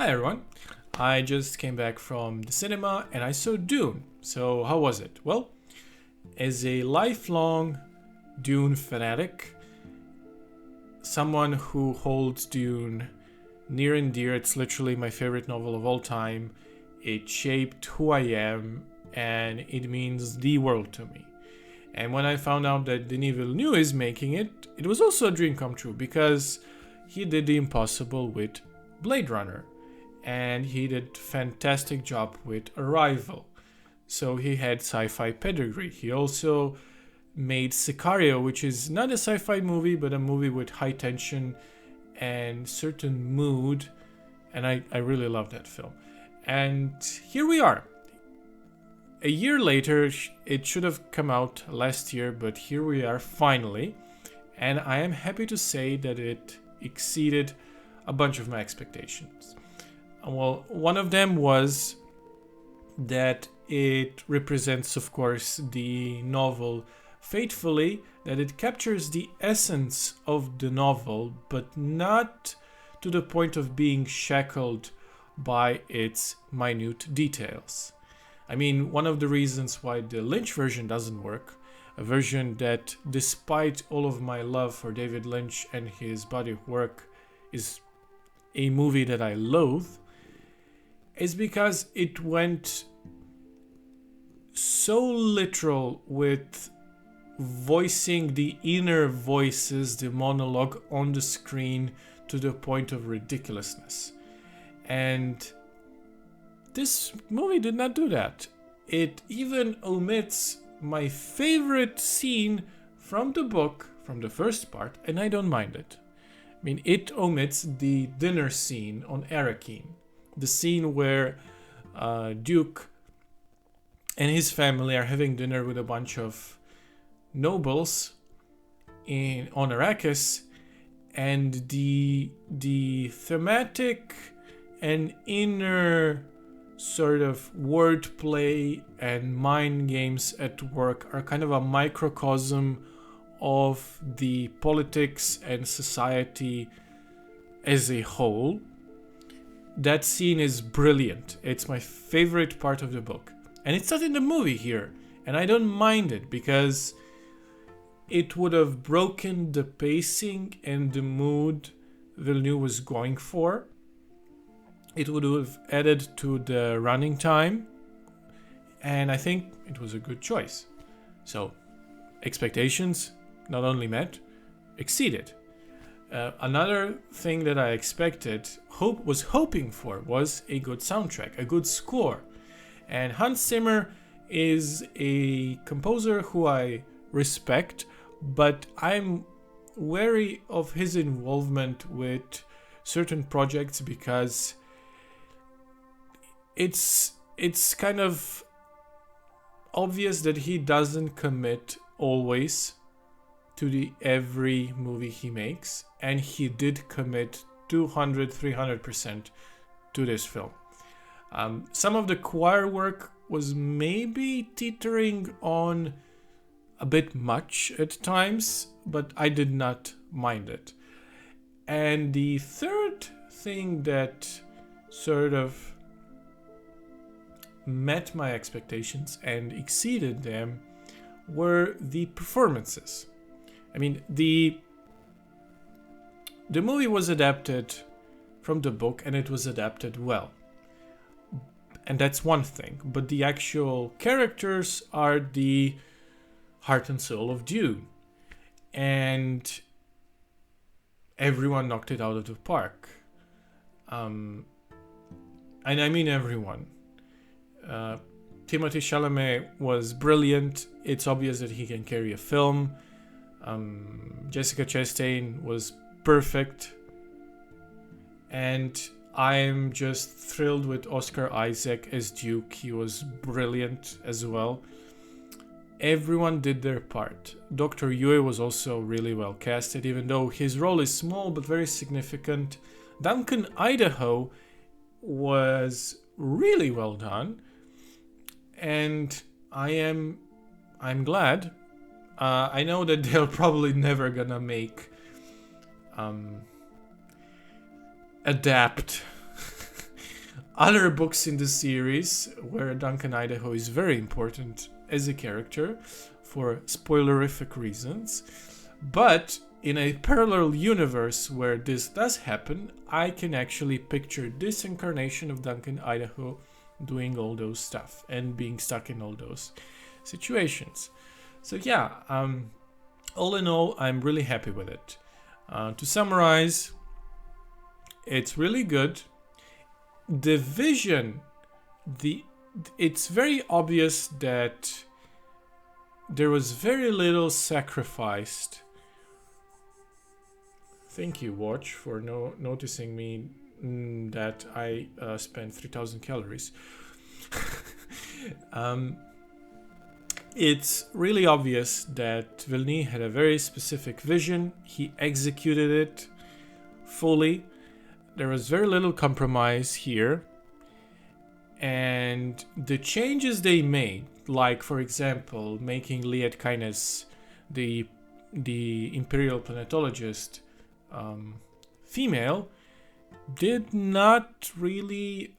Hi everyone. I just came back from the cinema and I saw Dune. So, how was it? Well, as a lifelong Dune fanatic, someone who holds Dune near and dear, it's literally my favorite novel of all time. It shaped who I am and it means the world to me. And when I found out that Denis Villeneuve is making it, it was also a dream come true because he did the impossible with Blade Runner and he did fantastic job with Arrival. So he had sci-fi pedigree. He also made Sicario, which is not a sci-fi movie, but a movie with high tension and certain mood. And I really love that film. And here we are. A year later, it should have come out last year, but here we are finally. And I am happy to say that it exceeded a bunch of my expectations. Well, one of them was that it represents, of course, the novel faithfully, that it captures the essence of the novel, but not to the point of being shackled by its minute details. I mean, one of the reasons why the Lynch version doesn't work, a version that, despite all of my love for David Lynch and his body of work, is a movie that I loathe, is because it went so literal with voicing the inner voices, the monologue on the screen to the point of ridiculousness. And this movie did not do that. It even omits my favorite scene from the book, from the first part, and I don't mind it. I mean, it omits the dinner scene on Arrakeen. The scene where Duke and his family are having dinner with a bunch of nobles on Arrakis, and the thematic and inner sort of wordplay and mind games at work are kind of a microcosm of the politics and society as a whole. That scene is brilliant. It's my favorite part of the book. And it's not in the movie here. And I don't mind it because it would have broken the pacing and the mood Villeneuve was going for. It would have added to the running time. And I think it was a good choice. So, expectations not only met, exceeded. Another thing that I expected, was hoping for, was a good soundtrack, a good score. And Hans Zimmer is a composer who I respect, but I'm wary of his involvement with certain projects because it's kind of obvious that he doesn't commit always to the every movie he makes, and he did commit 200-300% to this film. Some of the choir work was maybe teetering on a bit much at times, but I did not mind it. And the third thing that sort of met my expectations and exceeded them were the performances. I mean, the movie was adapted from the book and it was adapted well. And that's one thing. But the actual characters are the heart and soul of Dune. And everyone knocked it out of the park. And I mean everyone. Timothée Chalamet was brilliant. It's obvious that he can carry a film. Jessica Chastain was perfect. And I'm just thrilled with Oscar Isaac as Duke. He was brilliant as well. Everyone did their part. Dr. Yue was also really well casted, even though his role is small but very significant. Duncan Idaho was really well done. And I'm glad. I know that they're probably never gonna adapt other books in the series where Duncan Idaho is very important as a character for spoilerific reasons. But in a parallel universe where this does happen, I can actually picture this incarnation of Duncan Idaho doing all those stuff and being stuck in all those situations. So yeah, all in all, I'm really happy with it. To summarize, it's really good. The vision, it's very obvious that there was very little sacrificed. Thank you, Watch, for noticing me that I spent 3,000 calories. It's really obvious that Villeneuve had a very specific vision. He executed it fully. There was very little compromise here. And the changes they made, like for example, making Liet Kynes the Imperial Planetologist female, did not really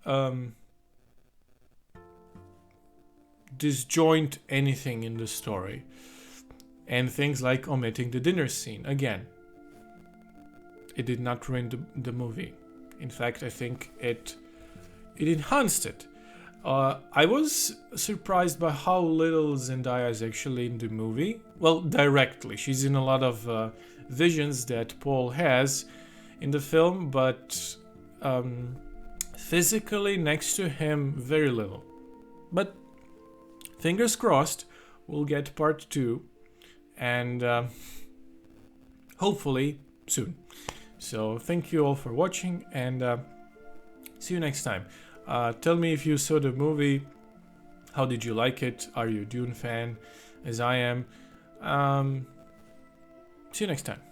disjoint anything in the story. And things like omitting the dinner scene, again, it did not ruin the movie. In fact, I think it enhanced it. I was surprised by how little Zendaya is actually in the movie. Well, directly. She's in a lot of visions that Paul has in the film, but physically next to him, very little. But fingers crossed, we'll get part 2, and hopefully soon. So thank you all for watching, and see you next time. Tell me if you saw the movie. How did you like it? Are you a Dune fan, as I am? See you next time.